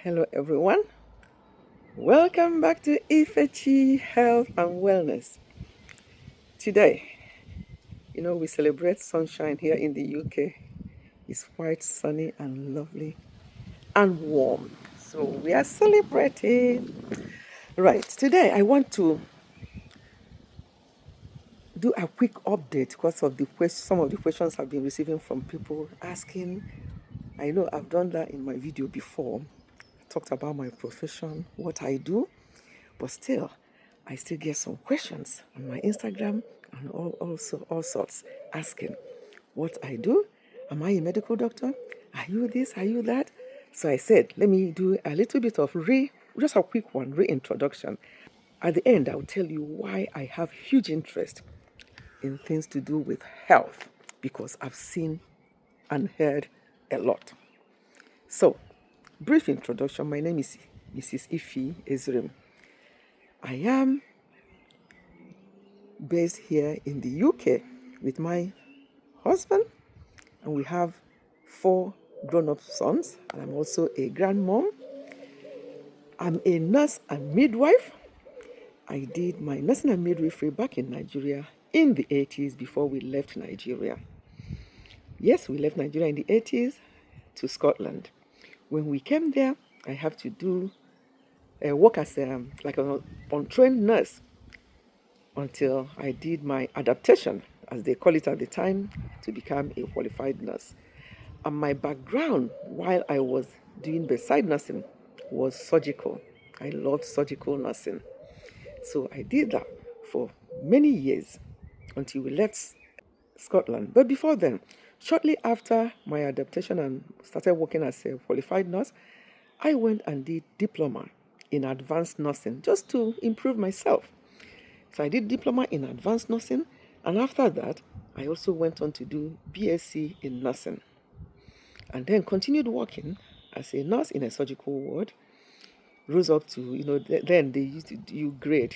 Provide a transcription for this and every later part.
Hello, everyone. Welcome back to Ifechi Health and Wellness. Today, we celebrate sunshine here in the UK. It's quite sunny and lovely and warm. So we are celebrating. Right, today I want to do a quick update because of some of the questions I've been receiving from people asking. I know I've done that in my video before. I talked about my profession, what I do. But still, I still get some questions on my Instagram and also all sorts asking what I do. Am I a medical doctor? Are you this? Are you that? So I said, let me do a little bit of just a quick one, reintroduction. At the end, I'll tell you why I have huge interest in things to do with health because I've seen and heard a lot. So, brief introduction. My name is Mrs. Ifi Ezrim. I am based here in the UK with my husband, and we have 4 grown-up sons, and I'm also a grandmom. I'm a nurse and midwife. I did my nursing and midwifery back in Nigeria in the 80s before we left Nigeria. Yes, we left Nigeria in the 80s to Scotland. When we came there, I have to do work as like an untrained nurse until I did my adaptation, as they call it at the time, to become a qualified nurse. And my background while I was doing bedside nursing was surgical. I loved surgical nursing. So I did that for many years until we left Scotland. But before then, shortly after my adaptation and started working as a qualified nurse, I went and did diploma in advanced nursing just to improve myself. So I did diploma in advanced nursing, and after that, I also went on to do BSc in nursing, and then continued working as a nurse in a surgical ward. Rose up to, then they used to do grade,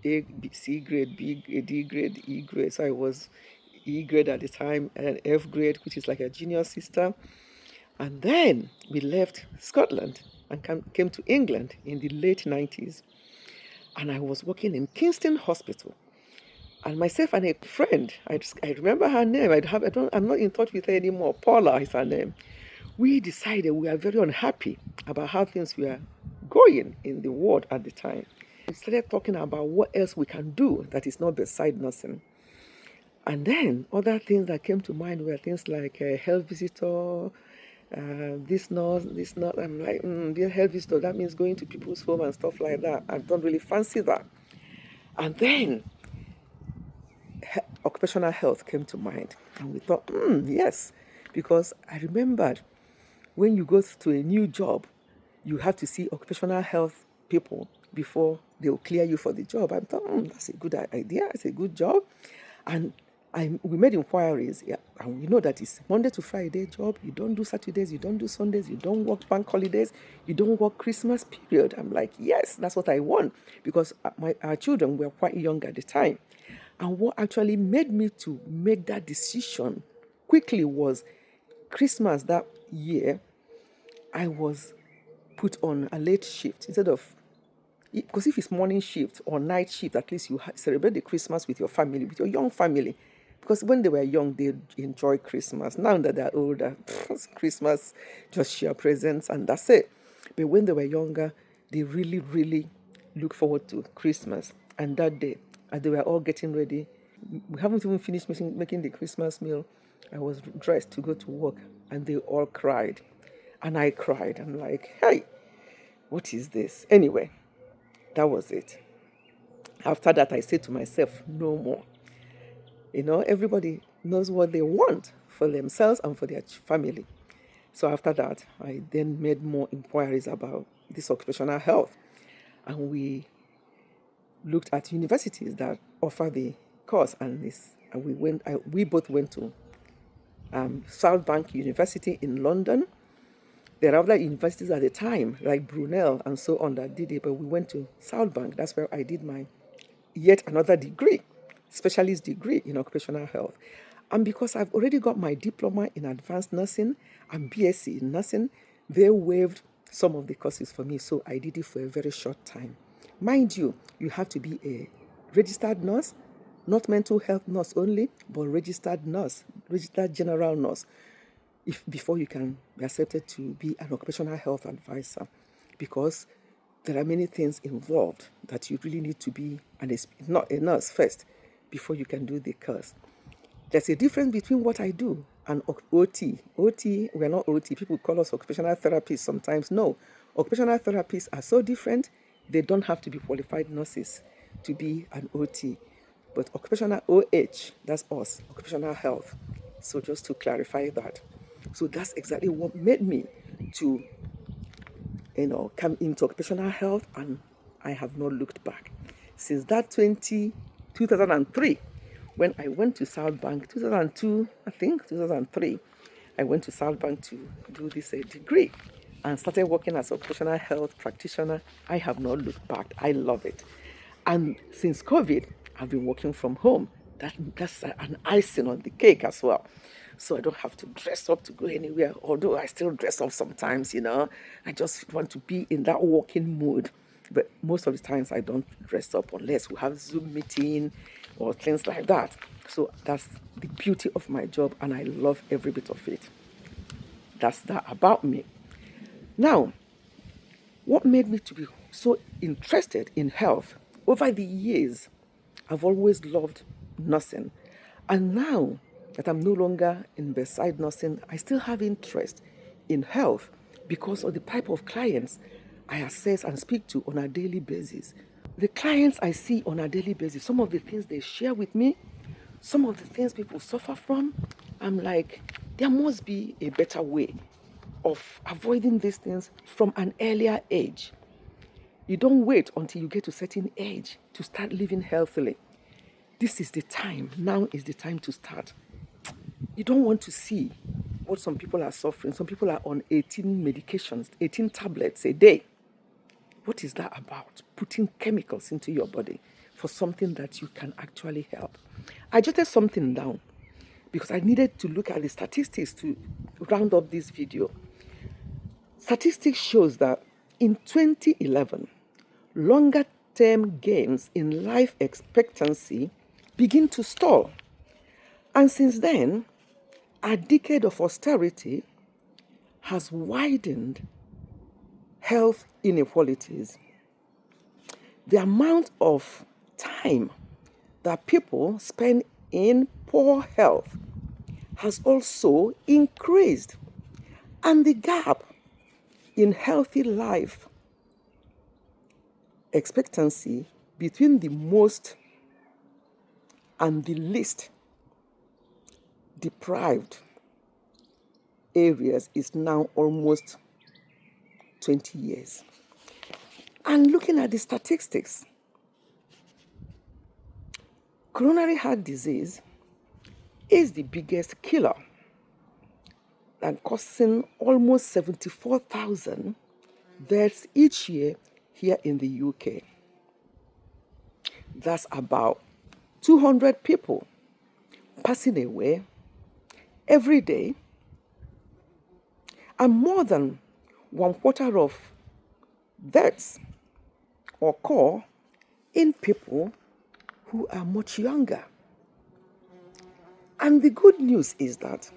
A, B, C grade, B grade, D grade, E grade. So I was E grade at the time, and F grade, which is like a junior sister. And then we left Scotland and came to England in the late 90s. And I was working in Kingston Hospital. And myself and a friend, I remember her name. I'm not in touch with her anymore. Paula is her name. We decided we are very unhappy about how things were going in the ward at the time. We started talking about what else we can do that is not bedside nursing. And then other things that came to mind were things like a health visitor, this nurse, this nurse. I'm like, dear health visitor, that means going to people's home and stuff like that. I don't really fancy that. And then occupational health came to mind. And we thought, yes, because I remembered when you go to a new job, you have to see occupational health people before they'll clear you for the job. I thought, that's a good idea. It's a good job. And we made inquiries, yeah, and we know that it's Monday to Friday job. You don't do Saturdays, you don't do Sundays, you don't work bank holidays, you don't work Christmas period. I'm like, yes, that's what I want, because our children were quite young at the time. And what actually made me to make that decision quickly was Christmas that year. I was put on a late shift instead of, because if it's morning shift or night shift, at least you celebrate the Christmas with your family, with your young family. Because when they were young, they enjoy Christmas. Now that they're older, Christmas, just share presents and that's it. But when they were younger, they really, really look forward to Christmas. And that day, as they were all getting ready, we haven't even finished making the Christmas meal. I was dressed to go to work, and they all cried. And I cried. I'm like, hey, what is this? Anyway, that was it. After that, I said to myself, no more. Everybody knows what they want for themselves and for their family. So after that, I then made more inquiries about this occupational health. And we looked at universities that offer the course, and we both went to South Bank University in London. There are other universities at the time, like Brunel and so on, that did it, but we went to South Bank. That's where I did my yet another degree, specialist degree in occupational health. And because I've already got my diploma in advanced nursing and BSc in nursing, they waived some of the courses for me, so I did it for a very short time. Mind you, you have to be a registered nurse, not mental health nurse only, but registered nurse, registered general nurse, before you can be accepted to be an occupational health advisor, because there are many things involved that you really need to be not a nurse first before you can do the course. There's a difference between what I do and OT. OT, we're not OT. People call us occupational therapists sometimes. No, occupational therapists are so different. They don't have to be qualified nurses to be an OT. But occupational OH, that's us, occupational health. So just to clarify that. So that's exactly what made me to, come into occupational health, and I have not looked back. Since that 2003, when I went to South Bank, 2002, I think, 2003, I went to South Bank to do this degree and started working as occupational health practitioner. I have not looked back. I love it. And since COVID, I've been working from home. That's an icing on the cake as well. So I don't have to dress up to go anywhere, although I still dress up sometimes, I just want to be in that working mood. But most of the times I don't dress up unless we have Zoom meeting or things like that. So that's the beauty of my job, and I love every bit of it. That's that about me. Now, what made me to be so interested in health? Over the years, I've always loved nursing. And now that I'm no longer in bedside nursing, I still have interest in health because of the type of clients I assess and speak to on a daily basis. The clients I see on a daily basis, some of the things they share with me, some of the things people suffer from, I'm like, there must be a better way of avoiding these things from an earlier age. You don't wait until you get to a certain age to start living healthily. This is the time. Now is the time to start. You don't want to see what some people are suffering. Some people are on 18 medications, 18 tablets a day. What is that about? Putting chemicals into your body for something that you can actually help. I jotted something down because I needed to look at the statistics to round up this video. Statistics shows that in 2011, longer term gains in life expectancy begin to stall. And since then, a decade of austerity has widened health inequalities. The amount of time that people spend in poor health has also increased. And the gap in healthy life expectancy between the most and the least deprived areas is now almost 20 years. And looking at the statistics, coronary heart disease is the biggest killer and causing almost 74,000 deaths each year here in the UK. That's about 200 people passing away every day, and more than 1/4 of deaths occur in people who are much younger. And the good news is that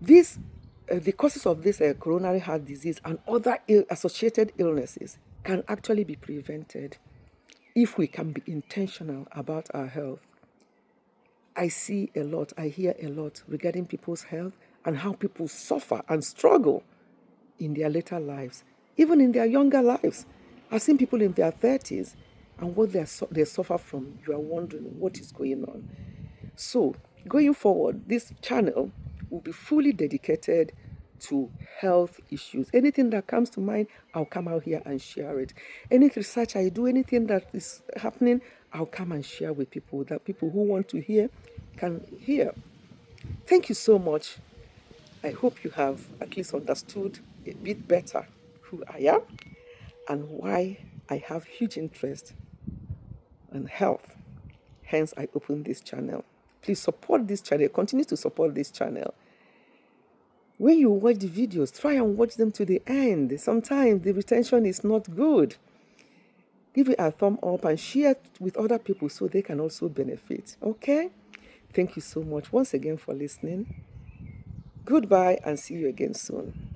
the causes of this coronary heart disease and other associated illnesses can actually be prevented if we can be intentional about our health. I see a lot, I hear a lot regarding people's health and how people suffer and struggle in their later lives, even in their younger lives. I've seen people in their 30s and what they suffer from. You are wondering what is going on. So, going forward, this channel will be fully dedicated to health issues. Anything that comes to mind, I'll come out here and share it. Any research I do, anything that is happening, I'll come and share with people that people who want to hear can hear. Thank you so much. I hope you have at least understood a bit better who I am and why I have huge interest in health. Hence, I opened this channel. Please support this channel. Continue to support this channel. When you watch the videos, try and watch them to the end. Sometimes the retention is not good. Give it a thumb up and share it with other people so they can also benefit. Okay? Thank you so much once again for listening. Goodbye and see you again soon.